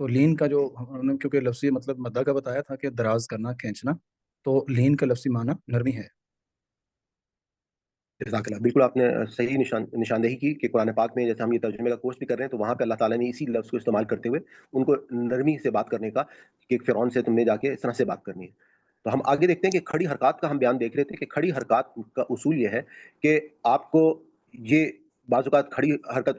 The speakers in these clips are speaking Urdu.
تو لین کا جو ہم نے کیونکہ لفظی مطلب مدہ کا بتایا تھا کہ دراز کرنا کھینچنا، تو لین کا لفظی معنی نرمی ہے۔ جزاک اللہ، بالکل آپ نے صحیح نشاندہی کی کہ قرآن پاک میں جیسے ہم یہ ترجمے کا کورس بھی کر رہے ہیں تو وہاں پہ اللہ تعالیٰ نے اسی لفظ کو استعمال کرتے ہوئے ان کو نرمی سے بات کرنے کا کہ فرعون سے تم نے جا کے اس طرح سے بات کرنی ہے۔ تو ہم آگے دیکھتے ہیں کہ کھڑی حرکات کا ہم بیان دیکھ رہے تھے کہ کھڑی حرکات کا اصول یہ ہے کہ آپ کو یہ بعض اوقات کھڑی حرکت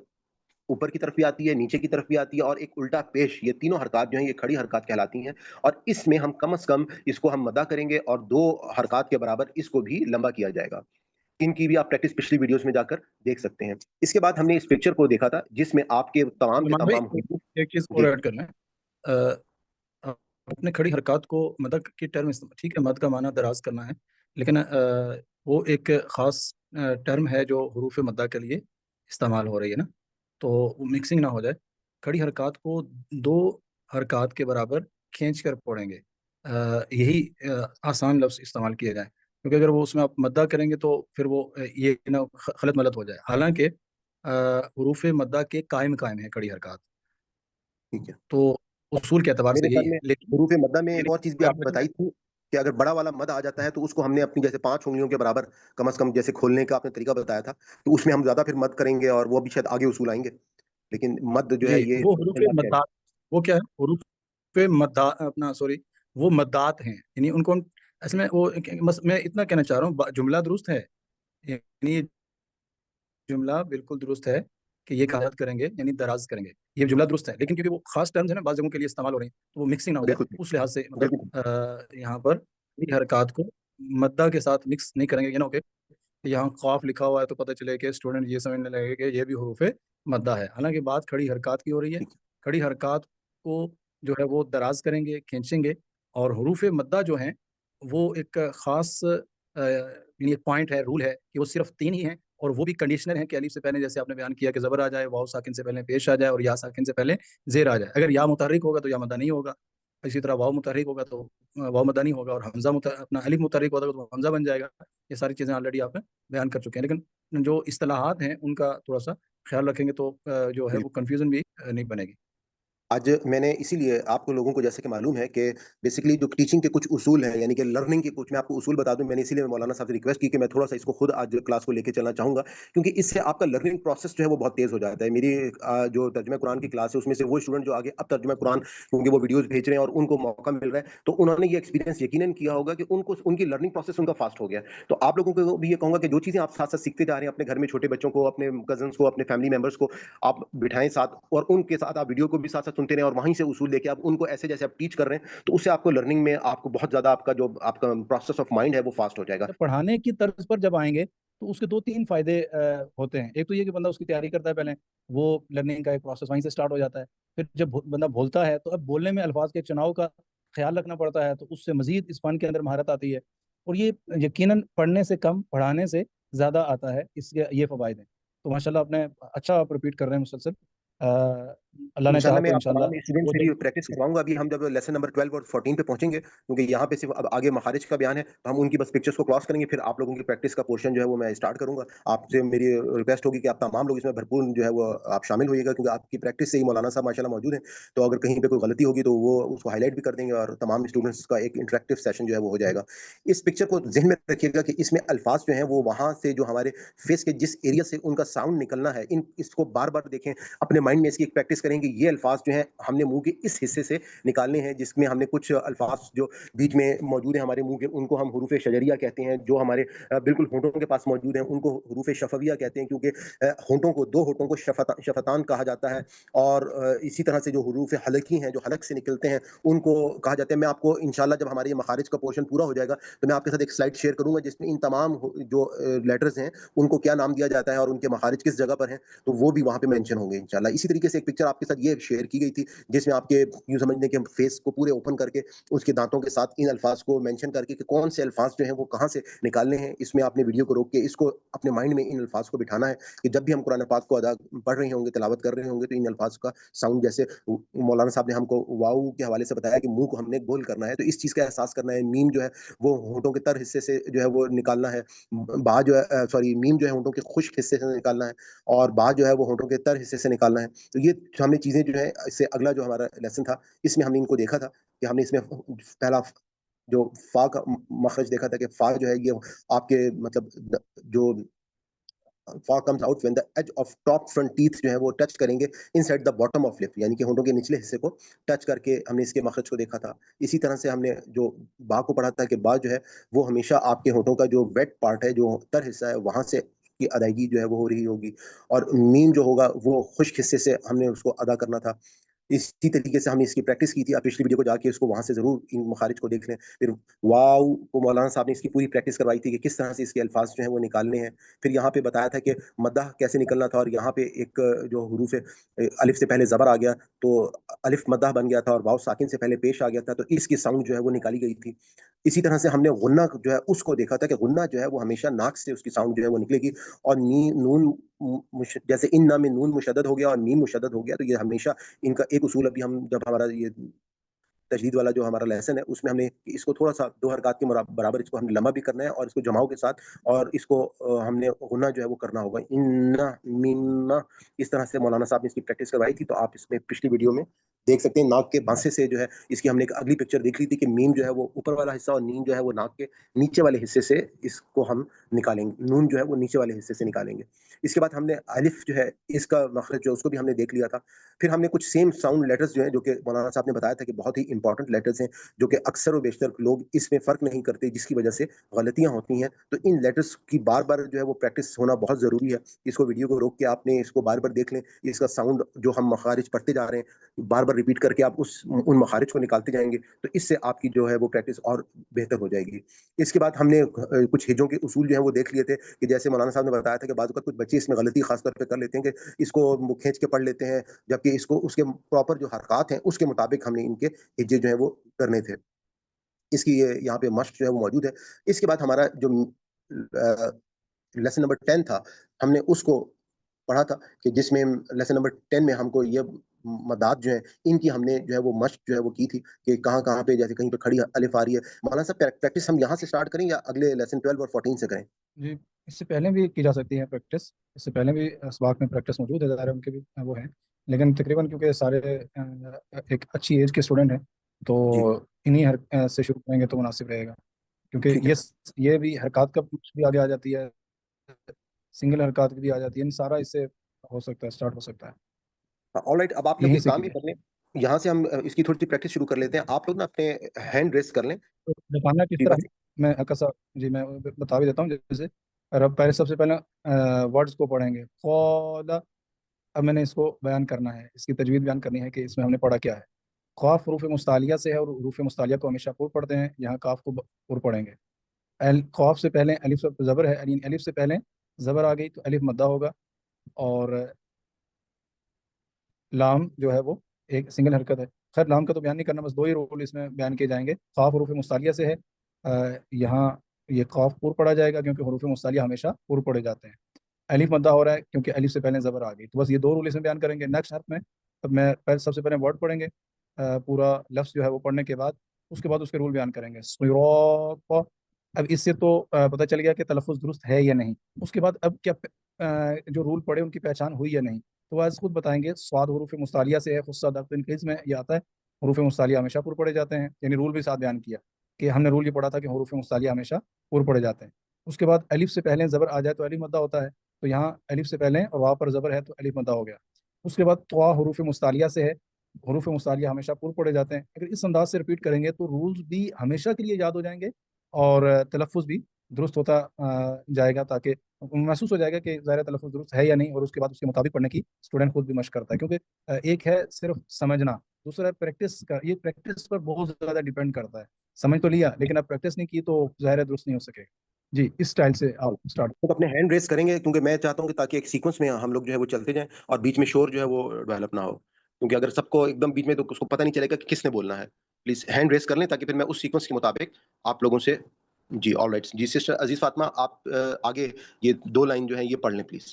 اوپر کی طرف بھی آتی ہے، نیچے کی طرف بھی آتی ہے، اور ایک الٹا پیش، یہ تینوں حرکات جو ہیں یہ کھڑی حرکات کہلاتی ہیں، اور اس میں ہم کم از کم اس کو ہم مدہ کریں گے اور 2 حرکات کے برابر اس کو بھی لمبا کیا جائے گا۔ ان کی بھی آپ پریکٹس پچھلی ویڈیوز میں جا کر دیکھ سکتے ہیں۔ اس کے بعد ہم نے اس پکچر کو دیکھا تھا جس میں آپ کے تمام کے سلمان بھائی تمام حروف ایک چیز اور جی ایڈ کرنا ہے، اپنے کھڑی حرکات کو مد کی ٹرم ٹھیک ہے، مد کا معنی دراز کرنا ہے، لیکن وہ ایک خاص ٹرم ہے جو حروف مدہ کے لیے استعمال ہو رہی ہے نا، تو وہ مکسنگ نہ ہو جائے۔ کھڑی حرکات کو 2 حرکات کے برابر کھینچ کر پڑھیں گے، یہی آسان لفظ استعمال کیا جائے، کیونکہ اگر وہ اس میں آپ مدہ کریں گے تو پھر وہ یہ نا خلط ملط ہو جائے۔ حالانکہ حروف مدہ کے قائم ہیں کھڑی حرکات، ٹھیک ہے۔ تو اصول کے اعتبار میرے سے خیال یہی ہے، میں لیکن حروف مدہ میں ایک اور چیز بھی آپ نے آپ بتائی تھی کہ اگر بڑا والا مد آ جاتا ہے تو اس کو ہم نے اپنی جیسے 5 انگلیوں کے برابر کم از کم جیسے کھولنے کا آپ نے طریقہ بتایا تھا، تو اس میں ہم زیادہ پھر مد کریں گے اور وہ بھی شاید آگے اصول آئیں گے، لیکن مد جو ہے جی یہ وہ حروف اللہ کہہ رہے مدات، وہ کیا ہے حروف مدات اپنا سوری وہ مدات ہیں، یعنی ان کو اصل میں وہ میں اتنا کہنا چاہ رہا ہوں، جملہ درست ہے، یعنی جملہ بالکل درست ہے کہ یہ کہا کریں گے یعنی دراز کریں گے، یہ جملہ درست ہے، لیکن کیونکہ وہ خاص ٹرمز ہیں نا بعض جگہوں کے لیے استعمال ہو رہی ہیں تو وہ مکسنگ نہ ہو جائے، بالکل اس لحاظ سے مطلب بالکل یہاں پر یہ حرکات کو مدہ کے ساتھ مکس نہیں کریں گے، یہ نہ ہو کہ یہاں قاف لکھا ہوا ہے تو پتہ چلے کہ اسٹوڈنٹ یہ سمجھنے لگے کہ یہ بھی حروف مدہ ہے، حالانکہ بات کھڑی حرکات کی ہو رہی ہے۔ ٹھیک کھڑی حرکات کو جو ہے وہ دراز کریں گے، کھینچیں گے، اور حروف مدہ جو ہیں وہ ایک خاص یعنی ایک پوائنٹ ہے، رول ہے کہ وہ صرف 3 ہی ہیں، اور وہ بھی کنڈیشنل ہیں کہ الف سے پہلے جیسے آپ نے بیان کیا کہ زبر آ جائے، واو ساکن سے پہلے پیش آ جائے، اور یا ساکن سے پہلے زیر آ جائے۔ اگر یا متحرک ہوگا تو یا مدہ نہیں ہوگا، اسی طرح واو متحرک ہوگا تو واو مدہ نہیں ہوگا، اور حمزہ اپنا الف متحرک ہوگا تو حمزہ بن جائے گا۔ یہ ساری چیزیں آلریڈی آپ نے بیان کر چکے ہیں، لیکن جو اصطلاحات ہیں ان کا تھوڑا سا خیال رکھیں گے تو جو ہے ہے۔ وہ کنفیوژن بھی نہیں بنے گی۔ آج میں نے اسی لیے آپ کو لوگوں کو جیسے کہ معلوم ہے کہ بیسیکلی جو ٹیچنگ کے کچھ اصول ہیں یعنی کہ لرننگ کے کچھ میں آپ کو اصول بتا دوں، میں نے اسی لیے مولانا صاحب سے ریکویسٹ کی کہ میں تھوڑا سا اس کو خود آج کلاس کو لے کے چلنا چاہوں گا، کیونکہ اس سے آپ کا لرننگ پروسیس جو ہے وہ بہت تیز ہو جاتا ہے۔ میری جو ترجمہ قرآن کی کلاس ہے اس میں سے وہ اسٹوڈنٹ جو آگے اب ترجمہ قرآن کیونکہ وہ ویڈیوز بھیج رہے ہیں اور ان کو موقع مل رہا ہے تو انہوں نے یہ ایکسپیرینس یقیناً کیا ہوگا کہ ان کو ان کی لرننگ پروسیس ان کا فاسٹ ہو گیا۔ تو آپ لوگوں کو بھی یہ کہوں گا کہ جو چیزیں آپ ساتھ ساتھ سیکھتے جا رہے ہیں اپنے گھر میں چھوٹے بچوں کو، اپنے کزنس کو، اپنے فیملی ممبرس کو آپ بٹھائیں ساتھ، اور ان کے ساتھ آپ ویڈیو کو بھی ساتھ ساتھ سنتے رہیں، اور وہیں سے اصول لے کے آپ ان کو ایسے جیسے آپ ٹیچ کر رہے ہیں تو اس سے آپ کو لرننگ میں آپ کو بہت زیادہ آپ کا جو آپ کا پروسیس آف مائنڈ ہے وہ فاسٹ ہو جائے گا۔ جب پڑھانے کی طرز پر جب آئیں گے تو اس کے 2-3 فائدے ہوتے ہیں۔ ایک تو یہ کہ بندہ اس کی تیاری کرتا ہے پہلے، وہ لرننگ کا ایک پروسیس وہیں سے سٹارٹ ہو جاتا ہے۔ پھر جب بندہ بولتا ہے تو اب بولنے میں الفاظ کے چناؤ کا خیال رکھنا پڑتا ہے، تو اس سے مزید اس فن کے اندر مہارت آتی ہے، اور یہ یقیناً پڑھنے سے کم پڑھانے سے زیادہ آتا ہے، اس کے یہ فوائد ہیں۔ تو ماشاءاللہ آپ نے اچھا آپ رپیٹ کر رہے ہیں مسلسل، اللہ نے انشاءاللہ چاہا میں تو آپ انشاءاللہ تمام اسٹوڈنٹ سے بھی پریکٹس کرواؤں گا۔ ابھی ہم جب لیسن نمبر 12 اور 14 پہ پہنچیں گے کیونکہ یہاں پہ صرف اب آگے مخارج کا بیان ہے تو ہم ان کی بس پکچرز کو کراس کریں گے، پھر آپ لوگوں کی پریکٹس کا پورشن جو ہے وہ میں اسٹارٹ کروں گا۔ آپ سے میری ریکویسٹ ہوگی کہ آپ تمام لوگ اس میں بھرپور جو ہے وہ آپ شامل ہوئیے گا، کیونکہ آپ کی پریکٹس سے ہی مولانا صاحب ماشاءاللہ موجود ہیں، تو اگر کہیں پہ کوئی غلطی ہوگی تو وہ اس کو ہائی لائٹ بھی کر دیں گے، اور تمام اسٹوڈنٹس کا ایک انٹریکٹیو سیشن جو ہے وہ ہو جائے گا۔ اس پکچر کو ذہن میں رکھیے گا کہ اس میں الفاظ جو ہیں وہ وہاں سے جو ہمارے فیس کے جس ایریا سے ان کا ساؤنڈ نکلنا ہے، اس کو بار بار دیکھیں، اپنے مائنڈ میں اس کی ایک پریکٹس کریں کہ یہ الفاظ جو ہیں ہم نے منہ کے اس حصے سے نکالنے ہیں جس میں ہم نے کچھ الفاظ جو بیچ میں موجود ہیں ہمارے منہ کے، ان کو ہم حروف شجریہ کہتے ہیں، جو ہمارے بالکل ہونٹوں کے پاس موجود ہیں ان کو حروف شفویہ کہتے ہیں، کیونکہ ہونٹوں کو 2 ہونٹوں کو شفتان کہا جاتا ہے، اور اسی طرح سے جو حروف حلقی ہیں جو حلق سے نکلتے ہیں ان کو کہا جاتا ہے۔ میں آپ کو انشاءاللہ جب ہمارے یہ مخارج کا پورشن پورا ہو جائے گا تو میں آپ کے ساتھ ایک سلائڈ شیئر کروں گا جس میں ان تمام جو لیٹرز ہیں ان کو کیا نام دیا جاتا ہے اور ان کے مخارج کس جگہ پر ہیں، تو وہ بھی وہاں پہ مینشن ہوں گے انشاءاللہ۔ اسی طریقے سے ایک پکچر آپ کے ساتھ یہ شیئر کی گئی تھی جس میں آپ کے یوں سمجھنے کے فیس کو پورے اوپن کر کے اس کے دانتوں کے ساتھ ان الفاظ کو مینشن کر کے کہ کون سے الفاظ جو ہیں وہ کہاں سے نکالنے ہیں، اس میں آپ نے ویڈیو کو روک کے اس کو اپنے مائنڈ میں ان الفاظ کو بٹھانا ہے کہ جب بھی ہم قرآن پاک کو پڑھ رہے ہوں گے، تلاوت کر رہے ہوں گے، تو ان الفاظ کا ساؤنڈ جیسے مولانا صاحب نے ہم کو واو کے حوالے سے بتایا کہ منہ کو ہم نے گول کرنا ہے، تو اس چیز کا احساس کرنا ہے۔ میم جو ہے وہ ہونٹوں کے تر حصے سے جو ہے وہ نکالنا ہے، با جو ہے میم جو ہے ہونٹوں کے خشک حصے سے نکالنا ہے، اور با جو ہے وہ ہونٹوں کے تر حصے سے نکالنا ہے۔ تو یہ جو ہم نے چیزیں جو ہے اس سے اگلا جو ہمارا لیسن تھا اس میں ہم نے ان کو دیکھا تھا کہ ہم نے اس میں پہلا جو فا کا مخرج دیکھا تھا کہ فا جو ہے یہ آپ کے مطلب جو فا comes out when the edge of top front teeth جو ہے وہ ٹچ کریں گے inside the bottom of lip, یعنی کہ ہونٹوں کے نچلے حصے کو ٹچ کر کے ہم نے اس کے مخرج کو دیکھا تھا. اسی طرح سے ہم نے جو با کو پڑھا تھا کہ با جو ہے وہ ہمیشہ آپ کے ہونٹوں کا جو ویٹ پارٹ ہے جو تر حصہ ہے وہاں سے کی ادائیگی جو ہے وہ ہو رہی ہوگی، اور میم جو ہوگا وہ خشک حصے سے ہم نے اس کو ادا کرنا تھا. اسی طریقے سے ہم نے اس کی پریکٹس کی تھی. آپ پچھلی ویڈیو کو جا کے اس کو وہاں سے ضرور ان مخارج کو دیکھ لیں. پھر واو کو مولانا صاحب نے اس کی پوری پریکٹس کروائی تھی کہ کس طرح سے اس کے الفاظ جو ہیں وہ نکالنے ہیں. پھر یہاں پہ بتایا تھا کہ مدہ کیسے نکلنا تھا، اور یہاں پہ ایک جو حروف الف سے پہلے زبر آ گیا تو الف مدہ بن گیا تھا، اور واو ساکن سے پہلے پیش آ گیا تھا تو اس کی ساؤنڈ جو ہے وہ نکالی گئی تھی. اسی طرح سے ہم نے غنہ جو ہے اس کو دیکھا تھا کہ غنہ جو ہے وہ ہمیشہ ناک سے اس کی ساؤنڈ جو ہے وہ نکلے گی، اور نون جیسے ان میں نون مشدد ہو گیا اور میم مشدد ہو گیا تو یہ ہمیشہ ان کا ایک اصول ابھی ہم جب ہمارا یہ تجدید والا جو ہمارا لیسن ہے اس میں ہم نے اس کو تھوڑا سا دو حرکات کے برابر اس کو ہم نے لمبا بھی کرنا ہے اور اس کو جماؤ کے ساتھ، اور اس کو ہم نے غنہ جو ہے وہ کرنا ہوگا ان میم. اس طرح سے مولانا صاحب نے اس کی پریکٹس کروائی تھی، تو آپ اس میں پچھلی ویڈیو میں دیکھ سکتے ہیں. ناک کے بانسے سے جو ہے اس کی ہم نے ایک اگلی پکچر دیکھ لی تھی کہ میم جو ہے وہ اوپر والا حصہ اور نیم جو ہے وہ ناک کے نیچے والے حصے سے اس کو ہم نکالیں گے، نون جو ہے وہ نیچے والے حصے سے نکالیں گے. اس کے بعد ہم نے الف جو ہے اس کا مخرج جو ہے اس کو بھی ہم نے دیکھ لیا تھا. پھر ہم نے کچھ سیم ساؤنڈ لیٹرز جو ہیں جو کہ مولانا صاحب نے بتایا تھا کہ بہت ہی امپورٹنٹ لیٹرز ہیں جو کہ اکثر و بیشتر لوگ اس میں فرق نہیں کرتے، جس کی وجہ سے غلطیاں ہوتی ہیں. تو ان لیٹرز کی بار بار جو ہے وہ پریکٹس ہونا بہت ضروری ہے. اس کو ویڈیو کو روک کے آپ نے اس کو بار بار دیکھ لیں. اس کا ساؤنڈ جو ہم مخارج پڑھتے جا رہے ہیں بار بار ریپیٹ کر کے آپ ان مخارج کو نکالتے جائیں گے تو اس سے آپ کی جو ہے وہ پریکٹس اور بہتر ہو جائے گی. اس کے بعد ہم نے کچھ ہجوں کے اصول جو ہیں وہ دیکھ لیے تھے کہ جیسے مولانا صاحب نے بتایا تھا کہ بعض اوقات کچھ بچے اس میں غلطی خاص طور پہ کر لیتے ہیں کہ اس کو کھینچ کے پڑھ لیتے ہیں، جبکہ اس کو اس کے پراپر جو حرکات ہیں اس کے مطابق ہم نے ان کے ہجے جو ہیں وہ کرنے تھے. اس کی یہاں پہ مشق جو ہے وہ موجود ہے. اس کے بعد ہمارا جو لیسن نمبر 10 تھا ہم نے اس کو پڑھا تھا کہ جس میں لیسن نمبر 10 میں ہم کو یہ مداد جو ہیں ان کی ہم نے جو ہے وہ مشق جو ہے وہ کی تھی کہ کہاں کہاں پہ جیسے کہیں پہ کھڑی الف آ رہی ہے. مولانا صاحب پریکٹس ہم یہاں سے سٹارٹ کریں یا اگلے لیسن 12 اور 14 سے کریں؟ جی اس سے پہلے بھی کی جا سکتی ہے پریکٹس، اس سے پہلے بھی اسباق میں پریکٹس موجود ہے، ظاہر ہے ان کے بھی وہ ہیں، لیکن تقریباً کیونکہ سارے ایک اچھی ایج کے اسٹوڈنٹ ہیں تو جی انہی سے شروع کریں گے تو مناسب رہے گا، کیونکہ ٹھیک ہے. یہ بھی حرکات کا بھی آگے آ جاتی ہے، سنگل حرکات بھی آ جاتی ہے، سارا اس سے ہو سکتا ہے، اسٹارٹ ہو سکتا ہے. آل رائٹ، اب آپ لوگ یہیں ایک سے کام کی بھی جائے کر لیں، یہاں سے ہم اس کی تھوڑی سی پریکٹس شروع کر لیتے ہیں. آپ لوگ نا اپنے ہینڈ ریس کر لیں. تو بتانا کس جی طرح بس میں جی میں بتا بھی دیتا ہوں. جیسے اب پہلے سب سے پہلے ورڈز کو پڑھیں گے. خدا، اب میں نے اس کو بیان کرنا ہے، اس کی تجوید بیان کرنی ہے کہ اس میں ہم نے پڑھا کیا ہے. قاف حروف مستعلیہ سے ہے اور حروف مستعلیہ کو ہمیشہ پر پڑھتے ہیں، یہاں کاف کو پر پڑھیں گے. قاف سے پہلے الف زبر ہے، الف سے پہلے زبر آ گئی تو الف مدہ ہوگا، اور لام جو ہے وہ ایک سنگل حرکت ہے. خیر لام کا تو بیان نہیں کرنا، بس دو ہی رول اس میں بیان کیے جائیں گے. قاف حروف مستعلیہ سے ہے، یہاں یہ قاف پر پڑھا جائے گا کیونکہ حروف مستعلیہ ہمیشہ پر پڑھے جاتے ہیں. الف مدہ ہو رہا ہے کیونکہ الف سے پہلے زبر آ گئی، تو بس یہ دو رول اس میں بیان کریں گے. نیکسٹ حرف میں اب میں سب سے پہلے ورڈ پڑھیں گے، پورا لفظ جو ہے وہ پڑھنے کے بعد اس کے بعد اس کے رول بیان کریں گے. صراط، اب اس سے تو پتہ چل گیا کہ تلفظ درست ہے یا نہیں. اس کے بعد اب کیا جو رول پڑھے ان کی پہچان ہوئی یا نہیں، تو آج خود بتائیں گے. صاد حروف مستعلیہ سے ہے، خصہ دقت انقیز میں یہ آتا ہے حروف مستعلیہ ہمیشہ پر پڑھے جاتے ہیں، یعنی رول بھی ساتھ بیان کیا کہ ہم نے رول یہ پڑھا تھا کہ حروف مستعلیہ ہمیشہ پر پڑھے جاتے ہیں. اس کے بعد الف سے پہلے زبر آ جائے تو الف مدہ ہوتا ہے، تو یہاں الف سے پہلے اور واو پر زبر ہے تو الف مدہ ہو گیا. اس کے بعد طوا حروف مستعلیہ سے ہے، حروف مستعلیہ ہمیشہ پر پڑھے جاتے ہیں. اگر اس انداز سے ریپیٹ کریں گے تو رولز بھی ہمیشہ کے لیے یاد ہو جائیں گے اور تلفظ بھی درست ہوتا جائے گا، تاکہ محسوس ہو جائے گا کہ ظاہر تلفظ درست ہے یا نہیں، اور اس کے بعد اس کے مطابق پڑھنے کی اسٹوڈنٹ خود بھی مشق کرتا ہے. کیونکہ ایک ہے صرف سمجھنا، دوسرا ہے پریکٹس کا. یہ پریکٹس پر بہت زیادہ ڈیپینڈ کرتا ہے. سمجھ تو لیا لیکن اب پریکٹس نہیں کی تو ظاہر درست نہیں ہو سکے. جی اس سٹائل سے آپ اسٹارٹ. تو اپنے ہینڈ ریس کریں گے کیونکہ میں چاہتا ہوں کہ تاکہ ایک سیکوینس میں ہم لوگ جو ہے وہ چلتے جائیں اور بیچ میں شور جو ہے وہ ڈیولپ نہ ہو، کیونکہ اگر سب کو ایک دم بیچ میں تو اس کو پتہ نہیں چلے گا کہ کس نے بولنا ہے. پلیز ہینڈ ریس کر لیں تاکہ پھر میں اس سیکوینس کے مطابق آپ لوگوں سے. جی آل رائٹ. جی سسٹر عزیز فاطمہ آپ آگے یہ دو لائن جو ہیں یہ پڑھ لیں پلیز.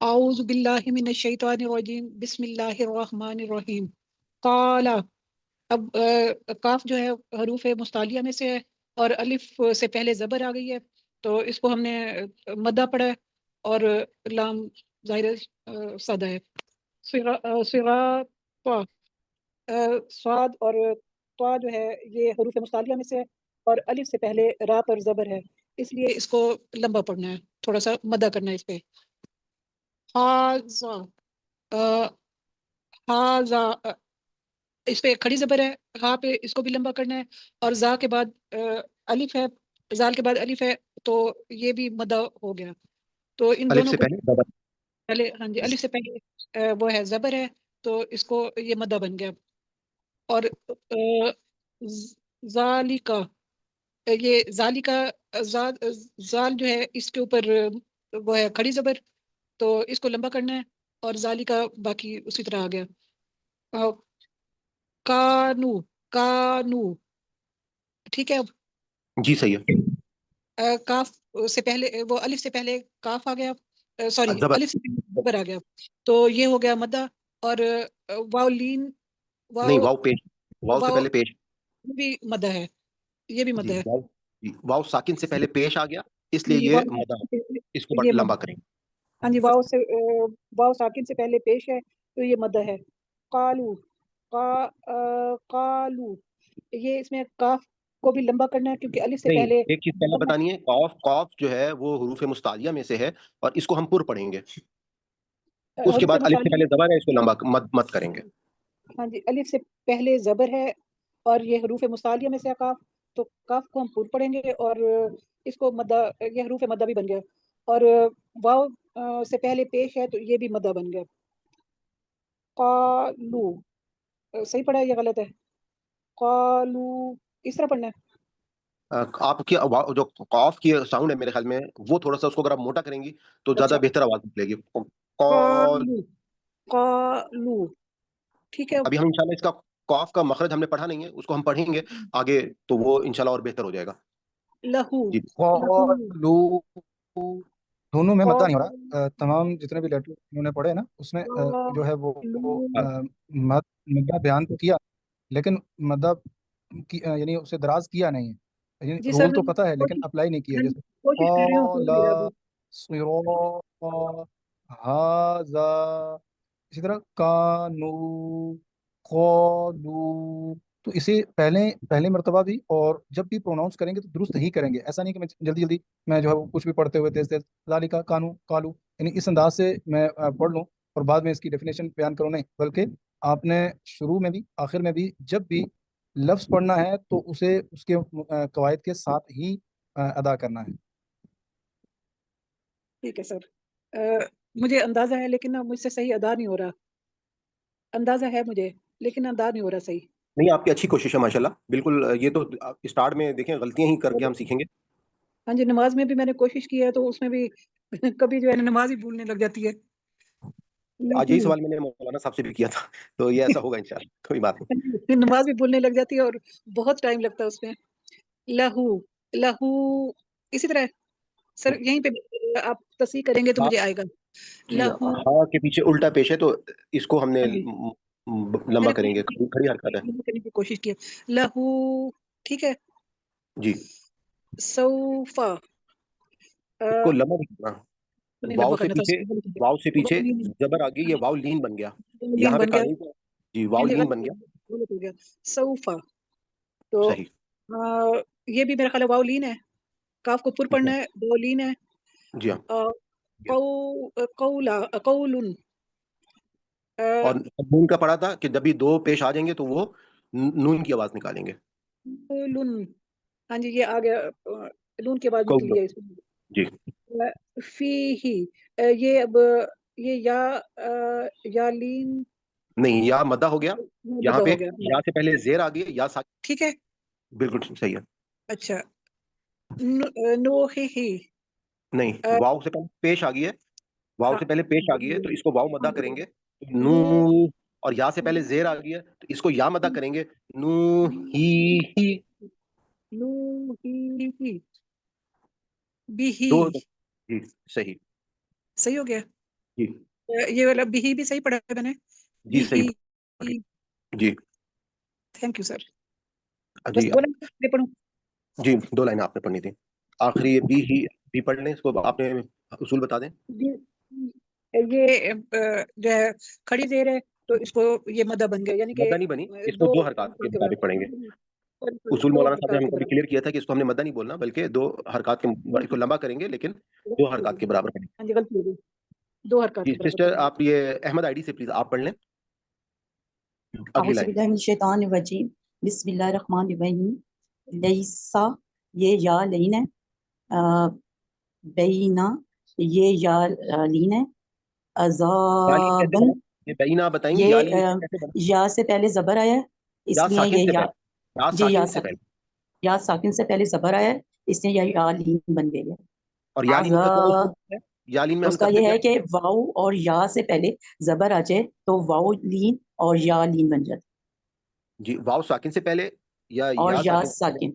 اعوذ باللہ من الشیطان الرجیم، بسم اللہ الرحمن الرحیم. قال، اب کاف جو ہے حروف مستعلیہ میں سے ہے اور الف سے پہلے زبر آ گئی ہے تو اس کو ہم نے مدہ پڑھا ہے، اور لام ظاہر سادہ ہے. صراط صاد اور طا جو ہے یہ حروف مستعلیہ میں سے ہے اور الف سے پہلے را پر زبر ہے، اس لیے اس کو لمبا پڑھنا ہے، تھوڑا سا مدہ کرنا ہے اس پہ. ہاذا ہاذا اس پہ کھڑی زبر ہے، ہاں پہ اس کو بھی لمبا کرنا ہے، اور زا کے بعد الف ہے، زال کے بعد الف ہے، تو یہ بھی مدہ ہو گیا. تو ان الف دونوں سے کو پہلے زبر. پہلے، ہاں جی، الف سے پہلے وہ ہے زبر ہے، تو اس کو یہ مدہ بن گیا. اور ذالکا یہ ذالکا زال جو ہے اس کے اوپر وہ ہے کھڑی زبر، تو اس کو لمبا کرنا ہے، اور ذالکا باقی اسی طرح آ گیا. کانو کانو ٹھیک ہے. جی صحیح ہے. کاف سے پہلے وہ الف سے پہلے کاف آ گیا، سوری زبر. الف سے پہلے زبر آ گیا، تو یہ ہو گیا مدہ. اور واو لین، نہیں، واو واو پیش. واو سے واو پہلے پیش. بھی مدہ ہے، یہ بھی جی مدہ ہے. واو. جی واو ساکن سے پہلے پیش آ گیا، اس لیے جی، یہ مدہ. اس کو یہ لمبا مدہ، کریں. ہاں جی، واو ساکن سے پہلے پیش ہے تو یہ مدہ ہے. قالو قالو یہ اس میں کاف کو بھی لمبا کرنا ہے کیونکہ الف سے نہیں، پہلے ایک چیز پہلے بتانی ہے. قاف جو ہے وہ حروف مستعلیہ میں سے ہے، اور اس کو ہم پر پڑھیں گے. اس کے حروف بعد الف سے پہلے مستعلیہ، زبر ہے، اس کو لمبا مت کریں گے. ہاں جی، الف سے پہلے زبر ہے اور یہ حروف مستعلیہ میں سے ہے کاف، تو کاف کو ہم پر پڑھیں گے اور اس کو مدہ، یہ حروف مدہ بھی بن گیا. اور واو سے پہلے پیش ہے تو یہ بھی مدہ بن گیا. قالو صحیح پڑھا ہے یا غلط ہے؟ قالو اس طرح پڑھنا ہے. آپ کی جو قاف کی ساؤنڈ ہے میرے خیال میں وہ تھوڑا سا اس کو اگر آپ موٹا کریں گی تو زیادہ اچھا، بہتر آواز نکلے گی. قال. قالو قالو ٹھیک ہے. ابھی ہم انشاءاللہ اس کا قاف کا مخرج ہم نے پڑھا نہیں ہے، اس کو ہم پڑھیں گے آگے تو وہ انشاءاللہ اور بہتر ہو جائے گا. لہو جی قالو دونوں میں مدہ نہیں ہو قالو رہا. تمام جتنے بھی لیٹر انہوں نے پڑھے نا اس میں جو ہے وہ مدہ بیان تو کیا، لیکن مدہ یعنی اسے دراز کیا نہیں ہے. یعنی جی سر، رول تو پتہ ہے لیکن اپلائی نہیں کیا. جیسے کوشش کر رہی ہوں قال سن میرا بھی. صراط ھذا، اسی طرح کانو قالو. تو اسے پہلے مرتبہ بھی اور جب بھی پروناؤنس کریں گے تو درست ہی کریں گے. ایسا نہیں کہ میں جلدی جلدی میں جو ہے وہ کچھ بھی پڑھتے ہوئے تیز تیز ذالکا کانو قالو، یعنی اس انداز سے میں پڑھ لوں اور بعد میں اس کی ڈیفینیشن بیان کروں. نہیں، بلکہ آپ نے شروع میں بھی آخر میں بھی جب بھی لفظ پڑھنا ہے تو اسے اس کے قواعد کے ساتھ ہی ادا کرنا ہے. ٹھیک ہے سر، مجھے اندازہ ہے لیکن مجھ سے صحیح ادا نہیں ہو رہا. اندازہ ہے مجھے لیکن ادا نہیں ہو رہا صحیح. نہیں، آپ کی اچھی کوشش ہے ماشاءاللہ. بالکل، یہ تو اسٹارٹ میں دیکھیں غلطیاں ہی کر کے ہم سیکھیں گے. ہاں جی، نماز میں بھی میں نے کوشش کی ہے تو اس میں بھی کبھی جو ہے نماز ہی بھولنے لگ جاتی ہے. آج یہی سوال میں نے مولانا صاحب سے بھی کیا تھا، تو یہ ایسا ہوگا انشاءاللہ، کوئی بات نہیں. نماز بھی بھولنے لگ جاتی ہے اور بہت ٹائم لگتا ہے اس میں. لہو لہو اسی طرح سر یہیں پہ آپ تصحیح کریں گے تو مجھے آئے گا. جی لہو، ہاں کے پیچھے الٹا پیش ہے تو اس کو ہم نے ہاں جی، لمبا میں نے کریں گے. کھڑی حرکت ہے. کرنے کی کوشش کی. لہو ٹھیک ہے. جی سوفا اس کو لمبا نہیں کرنا. نہیں واؤ لمبا سے کرنا پیچھے تھا. واؤ سے پیچھے زبر آ گئی، یہ واؤ لین بن گیا. لین یہاں پہ بن کہا گیا. نہیں تھا. جی واؤ لین بن گیا. غلط ہو گیا. سوفا تو صحیح. یہ بھی میرا خیال ہے واؤ لین ہے. کاف کو پر پڑھنا ہے، واؤ لین ہے. جی ہاں. قولن اور نون کا پڑھا تھا کہ جب بھی دو پیش آ جائیں گے تو وہ نون کی آواز نکالیں گے. ہاں جی، یہ آ گیا، نون کی آواز نکلی ہے اس میں. جی فی ہی یہ اب یہ یا لین نہیں، یا مدہ ہو گیا. یہاں مدہ پہ ہو گیا. یا سے پہلے زیر آ گئی، یا ٹھیک ہے. بالکل صحیح ہے. اچھا، نو ہی نہیں، واؤ سے پہلے پیش آ گئی ہے. واؤ سے پہلے پیش آ گئی ہے تو اس کو واؤ مدہ کریں گے. نو. اور یا سے پہلے زیر آ گئی ہے تو اس کو یا مدہ کریں گے. نو ہی. نو ہی بھی دو. جی صحیح. صحیح ہو گیا. جی یہ والا بھی صحیح پڑھا ہے میں نے. جی صحیح. بھی. جی تھینک یو سر. جی بس بولیں پڑھوں. جی 2 لائنیں آپ نے پڑھنی تھی. آخری یہ بھی ہی بھی پڑھ لیں، اس کو آپ نے اصول بتا دیں. یہ جو ہے کھڑی زیر ہے تو اس کو یہ مدہ بن گیا، یعنی کہ مدہ نہیں بنی، اس کو 2 حرکات کے مطابق پڑھیں گے. اصول مولانا صاحب نے ہم کو بھی کلیئر کیا تھا کہ اس کو ہم نے مدہ نہیں بولنا بلکہ 2 حرکات کے اس کو لمبا کریں گے لیکن 2 حرکات کے برابر کریں گے. ہاں جی غلطی ہو گئی، 2 حرکات جی کے برابر سسٹر کریں گے. آپ یہ احمد آئی ڈی سے پلیز آپ پڑھ لیں اگلی اعوذ لائن. باللہ من الشیطان الرجیم بسم اللہ الرحمن الرحیم لیسا یہ یا لین ہے، بینا یہ یا لین ہے، یالین کیسے عذابن بنا؟ یہ بینا بتائیں گے یہ یالین کیسے بنا؟ یا سے پہلے زبر آیا ہے اس یا لیے ساکن یہ سے یا پہلے، یا جی یا ساکن سے ساکن، پہلے یا ساکن سے پہلے زبر آیا ہے اس لیے یا لین بن گئی ہے. اور یالین کا کیا عذاب اصول ہے؟ یالین میں ہم اس کا کرتے یہ کیا ہے کہ واؤ اور یا سے پہلے زبر آ جائے تو واؤ لین اور یا لین بن جاتی جی واو ساکن سے پہلے یا اور یا ساکن سے پہلے ساکن.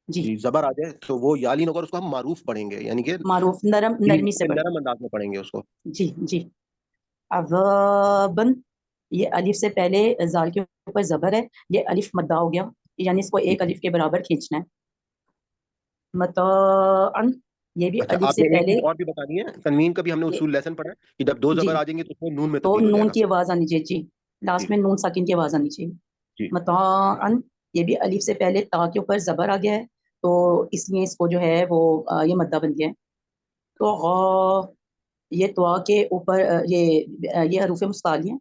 جی جی زبر آ جائے تو وہ یالین ہوگا اور اس کو ہم معروف پڑھیں گے یعنی کہ معروف نرمی سے پڑھ. نرم انداز میں پڑھیں گے اس کو. جی جی عذابن یہ الف سے پہلے زال کے اوپر زبر ہے، یہ الف مدہ ہو گیا یعنی اس کو جی. ایک الف کے برابر کھینچنا ہے. متاعن یہ بھی اچھا الف آپ سے نے ایک پہلے چیز اور بھی بتانی ہے، تنوین کا بھی ہم نے یہ اصول لیسن پڑھا ہے کہ جب 2 جی زبر آ جائیں گے تو اس کو نون میں تو تبدیل ہو جائے نون گا. کی آواز آنی چاہیے. جی جی لاسٹ میں نون ساکن کی آواز آنی چاہیے. جی متاعن یہ بھی الف سے پہلے تا کے اوپر زبر آ گیا ہے تو اس لیے اس کو جو ہے وہ یہ مدہ بن گیا ہے. تو غا یہ توا کے اوپر یہ حروف مستعلی ہیں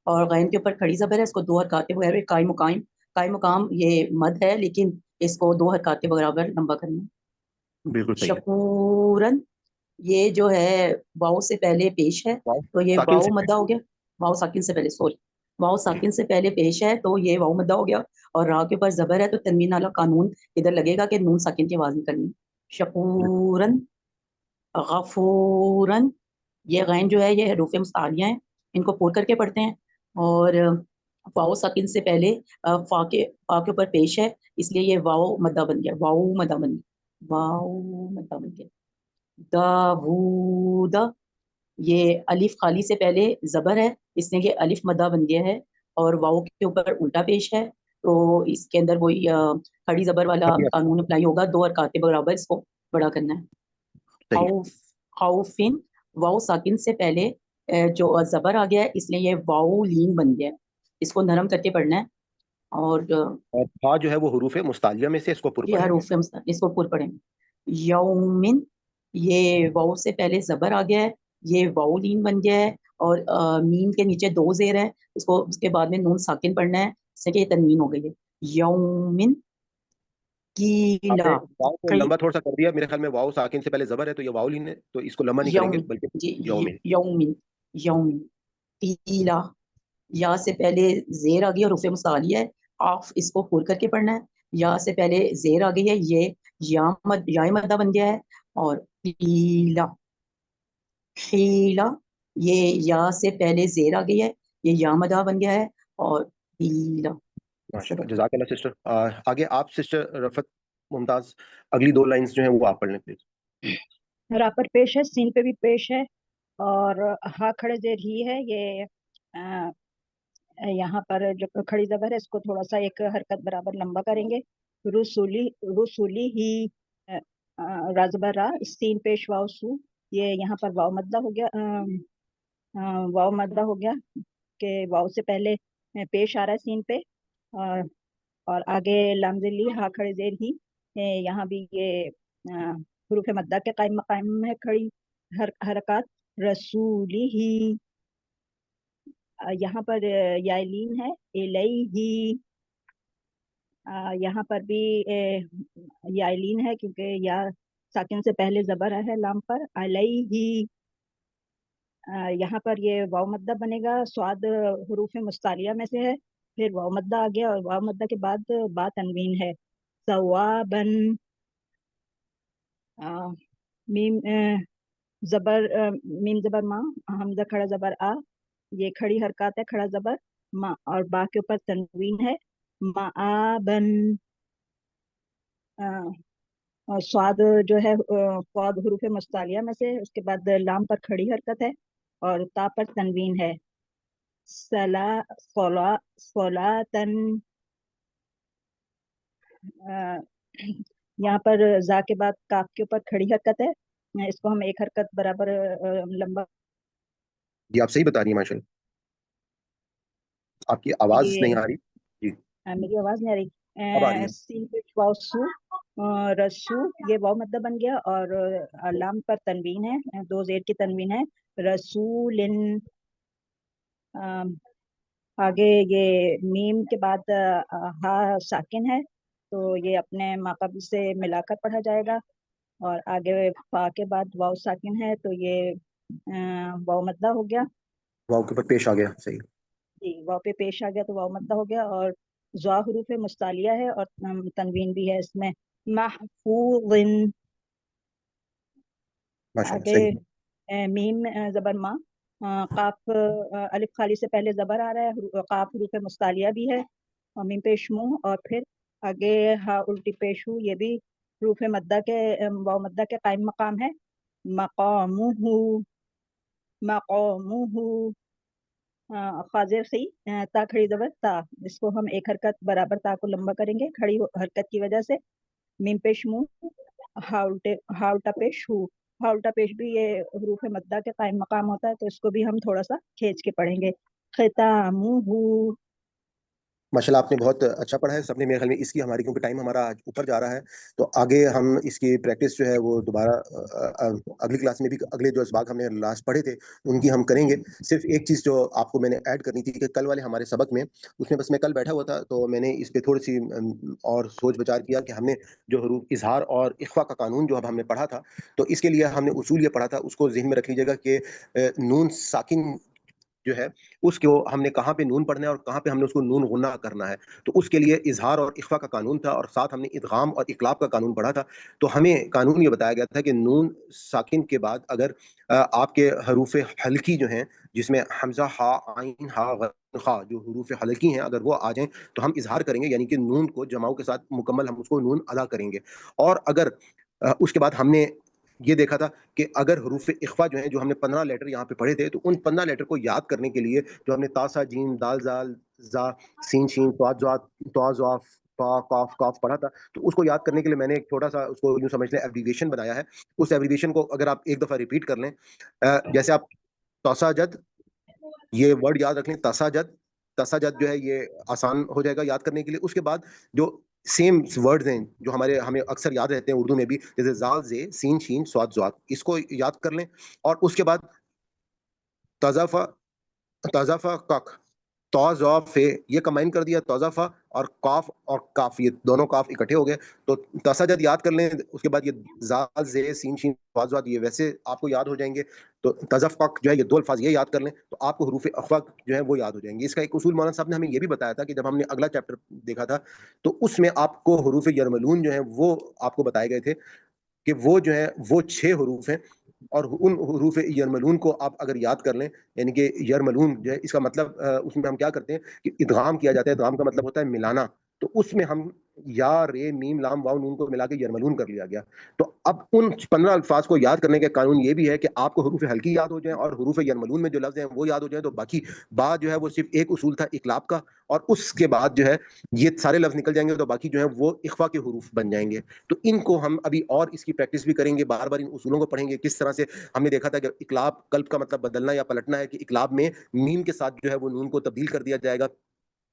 اور غین کے اوپر کھڑی زبر ہے، اس کو 2 حرکات کے بغیر قائم مقام، قائم مقام یہ مد ہے لیکن اس کو 2 حرکات کے برابر لمبا کرنا ہے. بالکل صحیح ہے. شکورن یہ جو ہے واؤ سے پہلے پیش ہے واو تو یہ ساکن واؤ سے مدہ ہو گیا. واؤ ساکن سے پہلے سوری واؤ ساکن سے پہلے پیش ہے تو یہ واؤ مدہ ہو گیا اور را کے اوپر زبر ہے تو تنوین والا قانون ادھر لگے گا کہ نون ساکن کی آواز نہیں کرنی. شکورن غفورن یہ غین جو ہے یہ حروف مستعلیہ ہیں، ان کو پور کر کے پڑھتے ہیں اور واؤ ساکن سے پہلے فا کے اوپر پیش ہے اس لیے یہ واؤ مدہ بن گیا، واؤ مدہ بن گیا، واؤ مدہ بن گیا. داوود یہ الف خالی سے پہلے زبر ہے اس لیے یہ الف مدہ بن گیا ہے اور واؤ کے اوپر الٹا پیش ہے تو اس کے اندر وہی کھڑی زبر والا قانون اپلائی ہوگا، 2 حرکات کے برابر اس کو بڑا کرنا ہے. صحیح. خوفن واؤ ساکن سے پہلے جو زبر آ گیا ہے اس لیے یہ واؤ لین بن گیا ہے، اس کو نرم کر کے پڑھنا ہے اور اور فا جو ہے وہ حروف مستعلیہ میں سے اس کو پر یہ پڑھیں گے. حروف اس کو پر پڑھیں گے. یومن یہ واؤ سے پہلے زبر آ گیا ہے، یہ واؤ لین بن گیا ہے اور میم کے نیچے 2 زیر ہے، اس کو اس کے بعد میں نون ساکن پڑھنا ہے اس سے کہ یہ تنوین ہو گئی ہے. یومن آپ نے کیلا واو کو لمبا تھوڑا سا کر دیا، میرے خیال میں واو ساکن سے پہلے زبر ہے تو یہ واو لین ہے تو اس کو لمبا نہیں کریں گے یوم بلکہ جی یومن. یومن یومن کیلا یا سے پہلے زیر آ گئی اور حروف مستعلیہ ہے، آف اس کو پور کر کے پڑھنا ہے. یا سے پہلے زیر آ گئی ہے یہ یا مدہ بن گیا ہے اور حیلا حیلا یہ یا سے پہلے زیر آ گئی ہے یہ یا مدہ بن گیا ہے اور حیلا. ماشاء اللہ جزاک اللہ سسٹر. آگے آپ سسٹر رفت ممتاز اگلی 2 لائنز جو ہیں وہ آپ پڑھ لیں پلیز. را پر پیش ہے، سین پہ بھی پیش ہے اور ہا کھڑے زیر ہی ہے. یہ یہاں پر جو کھڑی زبر ہے اس کو تھوڑا سا ایک حرکت برابر لمبا کریں گے. رسولی ہی رازبر را سین پیش واؤ سو، یہ یہاں پر واؤ مدہ ہو گیا، واؤ مدہ ہو گیا کہ واؤ سے پہلے پیش آ رہا ہے سین پہ اور آگے لامزلی ہا کھڑے زیر ہی، یہاں بھی یہ حروف مدہ کے قائم مقام میں کھڑی حرکات. رسولی ہی یہاں پر یائلین ہے، الیہی یہاں پر بھی یائلین ہے کیونکہ یا ساکن سے پہلے زبر ہے لام پر. الیہی یہاں پر یہ واو مدہ بنے گا، سواد حروف مستعلیہ میں سے ہے، پھر واو مدہ آ گیا اور واو مدہ کے بعد با تنوین ہے. ثوابن میم زبر ماں، حمزہ کھڑا زبر آ، یہ کھڑی حرکات ہے، کھڑا زبر ماں اور با کے اوپر تنوین ہے. معابن سواد جو ہے سواد حروف مستعلیہ میں سے، اس کے بعد لام پر کھڑی حرکت ہے اور تا پر تنوین ہے. صلاتن یہاں پر زا کے بعد کاف کے اوپر کھڑی حرکت ہے، اس کو ہم ایک حرکت برابر لمبا جی آپ صحیح بتا رہی ہیں ماشاءاللہ. آپ کی آواز یہ نہیں آ رہی. جی میری آواز نہیں آ اب آ رہی رہی. ہے. سین پیش واو سو رسو یہ واو مدہ بن گیا اور لام پر تنوین ہے, دو زیر کی تنوین ہے. رسولن آگے یہ میم کے بعد ہا ساکن ہے تو یہ اپنے ماقبل سے ملا کر پڑھا جائے گا, اور آگے فا کے بعد واو ساکن ہے تو یہ واو مدہ ہو گیا. واؤ کے اوپر پیش آ گیا. صحیح. جی واو پہ پیش آ گیا تو واو مدہ ہو گیا. اور ضا حروف مستعلیہ ہے اور تنوین بھی ہے اس میں. محفوظ ماشاءاللہ آگے صحیح. میم زبر ما, قاف الف خالی سے پہلے زبر آ رہا ہے, قاف حروف مستعلیہ بھی ہے, اور میم پیش منہ, اور پھر آگے ہا الٹی پیش ہو یہ بھی حروف مدہ کے واو مدہ کے قائم مقام ہے. مقامہ مقامہ خاضر صحیح تا کھڑی زبر تا, اس کو ہم ایک حرکت برابر تا کو لمبا کریں گے کھڑی حرکت کی وجہ سے. میم پیش منہ ہا الٹا پیش ہو, ہا الٹا پیش بھی یہ حروف مدہ کے قائم مقام ہوتا ہے تو اس کو بھی ہم تھوڑا سا کھینچ کے پڑھیں گے. ختامہ ماشاءاللہ آپ نے بہت اچھا پڑھا ہے سب نے. میرے خیال میں اس کی ہماری کیونکہ ٹائم ہمارا آج اوپر جا رہا ہے تو آگے ہم اس کی پریکٹس جو ہے وہ دوبارہ اگلی کلاس میں بھی اگلے جو اسباق ہم نے لاسٹ پڑھے تھے ان کی ہم کریں گے. صرف ایک چیز جو آپ کو میں نے ایڈ کرنی تھی کہ کل والے ہمارے سبق میں اس میں بس میں کل بیٹھا ہوا تھا تو میں نے اس پہ تھوڑی سی اور سوچ بچار کیا کہ ہم نے جو حروف اظہار اور اخفا کا قانون جو اب ہم نے پڑھا تھا تو اس کے لیے ہم نے اصول یہ پڑھا تھا, اس کو ذہن میں رکھ لیجیے گا کہ نون ساکن جو ہے اس کو ہم نے کہاں پہ نون پڑھنا ہے اور کہاں پہ ہم نے اس کو نون غنہ کرنا ہے. تو اس کے لیے اظہار اور اخفا کا قانون تھا اور ساتھ ہم نے ادغام اور اقلاب کا قانون پڑھا تھا. تو ہمیں قانون یہ بتایا گیا تھا کہ نون ساکن کے بعد اگر آپ کے حروف حلقی جو ہیں جس میں حمزہ ہا عین ہا غین خا جو حروف حلقی ہیں اگر وہ آ جائیں تو ہم اظہار کریں گے, یعنی کہ نون کو جماؤں کے ساتھ مکمل ہم اس کو نون ادا کریں گے. اور اگر اس کے بعد ہم نے یہ دیکھا تھا کہ اگر حروف اخفا جو ہیں جو ہم نے 15 لیٹر یہاں پہ پڑھے تھے تو ان 15 لیٹر کو یاد کرنے کے لیے جو ہم نے تاسا جیم دال زال زا سین شین طا ضا فا قاف کاف پڑھا تھا تو اس کو یاد کرنے کے لیے میں نے ایک چھوٹا سا اس کو یوں سمجھ لیں ایبریویشن بنایا ہے. اس ایبریویشن کو اگر آپ ایک دفعہ ریپیٹ کر لیں جیسے آپ تساجد یہ ورڈ یاد رکھ لیں, تساجد جو ہے یہ آسان ہو جائے گا یاد کرنے کے لیے. اس کے بعد جو سیم ورڈز ہیں جو ہمیں اکثر یاد رہتے ہیں اردو میں بھی جیسے زال زے سین شین صاد ضاد اس کو یاد کر لیں. اور اس کے بعد تضافہ کک توضاف یہ کمبائن کر دیا, توضافہ اور کاف یہ دونوں کاف اکٹھے ہو گئے تو تساجد یاد کر لیں. اس کے بعد یہ زال زے سین شین صاد ضاد یہ ویسے آپ کو یاد ہو جائیں گے. تو تضافق جو ہے یہ دو الفاظ یہ یاد کر لیں تو آپ کو حروف اخفا جو ہے وہ یاد ہو جائیں گے. اس کا ایک اصول مولانا صاحب نے ہمیں یہ بھی بتایا تھا کہ جب ہم نے اگلا چیپٹر دیکھا تھا تو اس میں آپ کو حروف یرملون جو ہیں وہ آپ کو بتائے گئے تھے کہ وہ جو ہے وہ 6 حروف ہیں اور ان حروف یرملون کو آپ اگر یاد کر لیں یعنی کہ یرملون جو ہے اس کا مطلب اس میں ہم کیا کرتے ہیں کہ ادغام کیا جاتا ہے. ادغام کا مطلب ہوتا ہے ملانا, تو اس میں ہم یا رے میم لام واو نون کو ملا کے یرملون کر لیا گیا. تو اب ان 15 الفاظ کو یاد کرنے کا قانون یہ بھی ہے کہ آپ کو حروف حلقی یاد ہو جائیں اور حروف یرملون میں جو لفظ ہیں وہ یاد ہو جائیں. تو باقی بعد جو ہے وہ صرف ایک اصول تھا اقلاب کا, اور اس کے بعد جو ہے یہ سارے لفظ نکل جائیں گے تو باقی جو ہے وہ اخفا کے حروف بن جائیں گے. تو ان کو ہم ابھی اور اس کی پریکٹس بھی کریں گے, بار بار ان اصولوں کو پڑھیں گے. کس طرح سے ہم نے دیکھا تھا کہ اقلاب قلب کا مطلب بدلنا یا پلٹنا ہے کہ اقلاب میں میم کے ساتھ جو ہے وہ نون کو تبدیل کر دیا جائے گا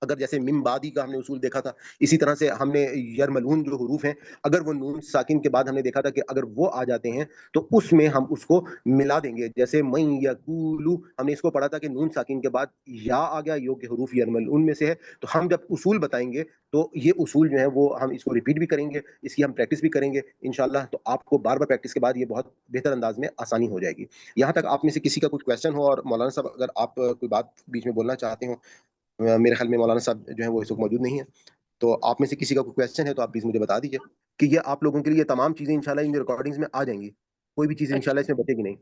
اگر جیسے مم بادی کا ہم نے اصول دیکھا تھا. اسی طرح سے ہم نے یرملون جو حروف ہیں اگر وہ نون ساکن کے بعد ہم نے دیکھا تھا کہ اگر وہ آ جاتے ہیں تو اس میں ہم اس کو ملا دیں گے. جیسے من یقولو ہم نے اس کو پڑھا تھا کہ نون ساکن کے بعد یا آ گیا جو کہ حروف یرملون میں سے ہے. تو ہم جب اصول بتائیں گے تو یہ اصول جو ہے وہ ہم اس کو ریپیٹ بھی کریں گے, اس کی ہم پریکٹس بھی کریں گے انشاءاللہ. تو آپ کو بار بار پریکٹس کے بعد یہ بہت بہتر انداز میں آسانی ہو جائے گی. یہاں تک آپ میں سے کسی کا کوئی کویشچن ہو, اور مولانا صاحب اگر آپ کوئی بات بیچ میں بولنا چاہتے ہوں, میرے خیال میں مولانا صاحب جو ہیں وہ اس وقت موجود نہیں ہے, تو آپ میں سے کسی کا کوئی کویشچن ہے تو آپ پلیز مجھے بتا دیجیے کہ یہ آپ لوگوں کے لیے تمام چیزیں انشاءاللہ ان ریکارڈنگز میں آ جائیں گی, کوئی بھی چیز انشاءاللہ اس میں بچے گی نہیں.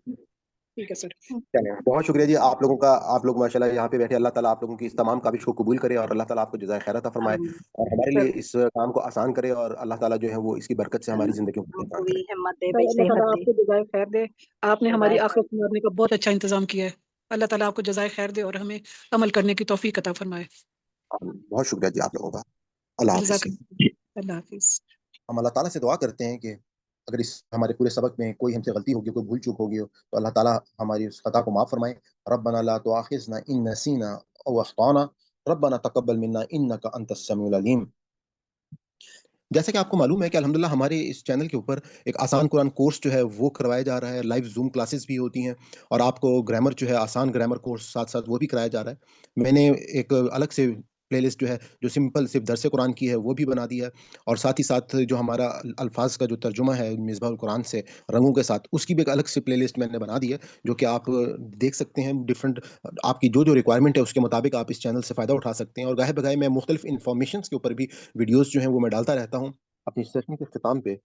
ٹھیک ہے سر. چلیں بہت شکریہ جی آپ لوگوں کا. آپ لوگ ماشاءاللہ یہاں پہ بیٹھے, اللہ تعالیٰ آپ لوگوں کی اس تمام کاوش کو قبول کرے اور اللہ تعالیٰ آپ کو جزائے خیر عطا فرمائے اور ہمارے لیے اس کام کو آسان کرے, اور اللہ تعالیٰ جو ہے وہ اس کی برکت سے ہماری زندگیوں کو کو بھی ہمت دے سر بھائی, اللہ تعالیٰ صحت آپ دے. کو جزائے خیر دے. آپ نے ہماری جزائے آخرت سنوارنے کا بہت اچھا انتظام کیا ہے. اللہ تعالیٰ آپ کو جزائے خیر دے اور ہمیں عمل کرنے کی توفیق عطا فرمائے. بہت شکریہ جی آپ لوگوں کا. اللہ حافظ. جزاک اللہ. اللہ حافظ. ہم اللہ تعالیٰ سے دعا کرتے ہیں کہ اگر اس ہمارے پورے سبق میں کوئی ہم سے غلطی ہوگی، کوئی بھول چوک ہوگی تو اللہ تعالیٰ ہماری اس خطا کو معاف فرمائے. ربنا لا تؤاخذنا ان نسینا او اخطانا ربنا تقبل منا انک انت السمیع العلیم. جیسا کہ آپ کو معلوم ہے کہ الحمدللہ ہمارے اس چینل کے اوپر ایک آسان قرآن کورس جو ہے وہ کروایا جا رہا ہے. لائیو زوم کلاسز بھی ہوتی ہیں اور آپ کو گرامر جو ہے آسان گرامر کورس ساتھ ساتھ وہ بھی کرایا جا رہا ہے. میں نے ایک الگ سے پلے لسٹ جو ہے جو سمپل صرف درس قرآن کی ہے وہ بھی بنا دی ہے، اور ساتھ ہی ساتھ جو ہمارا الفاظ کا جو ترجمہ ہے مصباح القرآن سے رنگوں کے ساتھ، اس کی بھی ایک الگ سے پلے لسٹ میں نے بنا دی ہے، جو کہ آپ دیکھ سکتے ہیں. ڈفرنٹ آپ کی جو ریکوائرمنٹ ہے اس کے مطابق آپ اس چینل سے فائدہ اٹھا سکتے ہیں. اور گاہے بگاہے میں مختلف انفارمیشنس کے اوپر بھی ویڈیوز جو ہیں وہ میں ڈالتا رہتا ہوں. اپنی سیشن کے اختتام پہ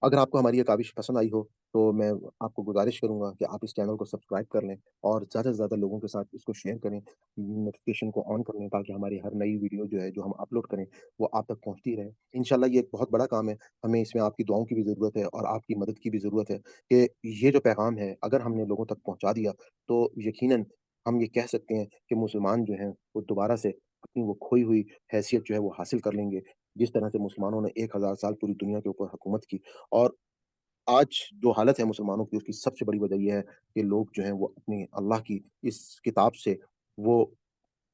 اگر آپ کو ہماری یہ کاوش پسند آئی ہو تو میں آپ کو گزارش کروں گا کہ آپ اس چینل کو سبسکرائب کر لیں اور زیادہ سے زیادہ لوگوں کے ساتھ اس کو شیئر کریں، نوٹیفیکیشن کو آن کر لیں تاکہ ہماری ہر نئی ویڈیو جو ہے جو ہم اپلوڈ کریں وہ آپ تک پہنچتی رہے. انشاءاللہ یہ ایک بہت بڑا کام ہے، ہمیں اس میں آپ کی دعاؤں کی بھی ضرورت ہے اور آپ کی مدد کی بھی ضرورت ہے کہ یہ جو پیغام ہے اگر ہم نے لوگوں تک پہنچا دیا تو یقیناً ہم یہ کہہ سکتے ہیں کہ مسلمان جو ہیں وہ دوبارہ سے اپنی وہ کھوئی ہوئی حیثیت جو ہے وہ حاصل کر لیں گے، جس طرح سے مسلمانوں نے 1000 سال پوری دنیا کے اوپر حکومت کی. اور آج جو حالت ہے مسلمانوں کی اس کی سب سے بڑی وجہ یہ ہے کہ لوگ جو ہیں وہ اپنے اللہ کی اس کتاب سے وہ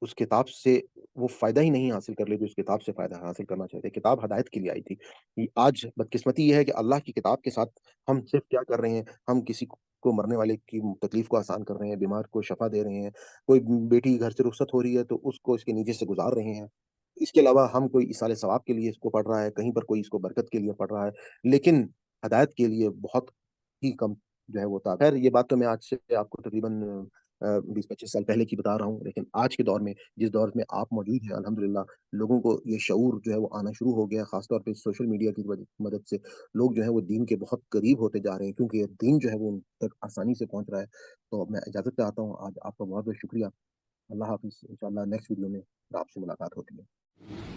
اس کتاب سے وہ فائدہ ہی نہیں حاصل کر لے جو اس کتاب سے فائدہ حاصل کرنا چاہتے. کتاب ہدایت کے لیے آئی تھی. آج بدقسمتی یہ ہے کہ اللہ کی کتاب کے ساتھ ہم صرف کیا کر رہے ہیں، ہم کسی کو مرنے والے کی تکلیف کو آسان کر رہے ہیں، بیمار کو شفا دے رہے ہیں، کوئی بیٹی گھر سے رخصت ہو رہی ہے تو اس کو اس کے نیچے سے گزار رہے ہیں. اس کے علاوہ ہم کوئی ایصال ثواب کے لیے اس کو پڑھ رہا ہے، کہیں پر کوئی اس کو برکت کے لیے پڑھ رہا ہے، لیکن ہدایت کے لیے بہت ہی کم جو ہے وہ تھا. خیر یہ بات تو میں آج سے آپ کو تقریباً 20-25 سال پہلے کی بتا رہا ہوں، لیکن آج کے دور میں جس دور میں آپ موجود ہیں الحمدللہ لوگوں کو یہ شعور جو ہے وہ آنا شروع ہو گیا. خاص طور پہ سوشل میڈیا کی مدد سے لوگ جو ہے وہ دین کے بہت قریب ہوتے جا رہے ہیں کیونکہ یہ دین جو ہے وہ ان تک آسانی سے پہنچ رہا ہے. تو میں اجازت چاہتا ہوں، آج آپ کا بہت بہت شکریہ. اللہ حافظ. انشاءاللہ نیکسٹ ویڈیو میں آپ سے ملاقات ہوتی ہے.